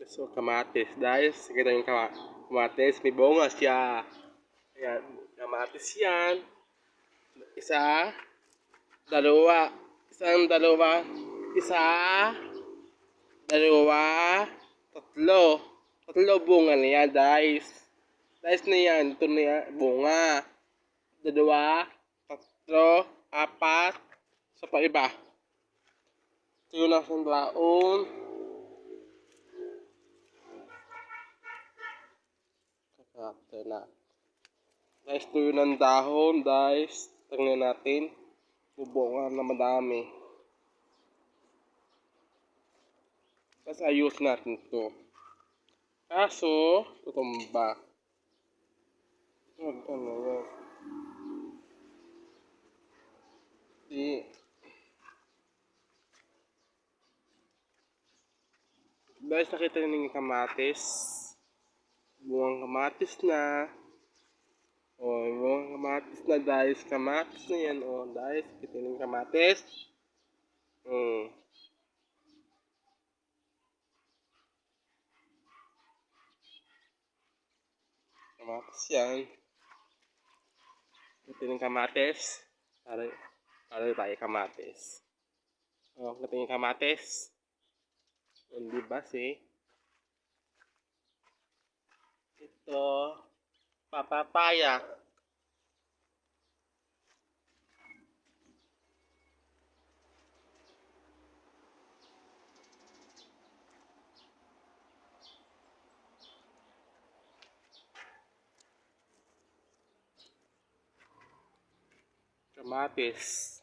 So, kamatis. Dahil kita yung kamatis, may bunga siya. Ayan, kamatis yan. Isa, dalawa. Isang dalawa. Isa, dalawa, tatlo. Tatlo bunga na yan, guys. Guys na yan, ito na yan, bunga. Dalawa, tatlo, apat. Sa pa iba. Ito yung nasa baon. Ito na. Guys, ito yun ang dahon, guys. Tingnan natin. Bubunga na madami. Tapos ayos natin ito. Kaso, tutumba. Ano yan? Di. Guys, nakita nyo yung kamatis. Bungang kamatis na. O, bungang kamatis na, guys. Kamatis na yan, o. Guys, nakita nyo yung kamatis. Kamatis yan. Nakita nyo yung kamatis. Para tayo kamatis. O, nakita nyo yung kamatis. Hindi ba, see? Ito, papapaya. Kamatis.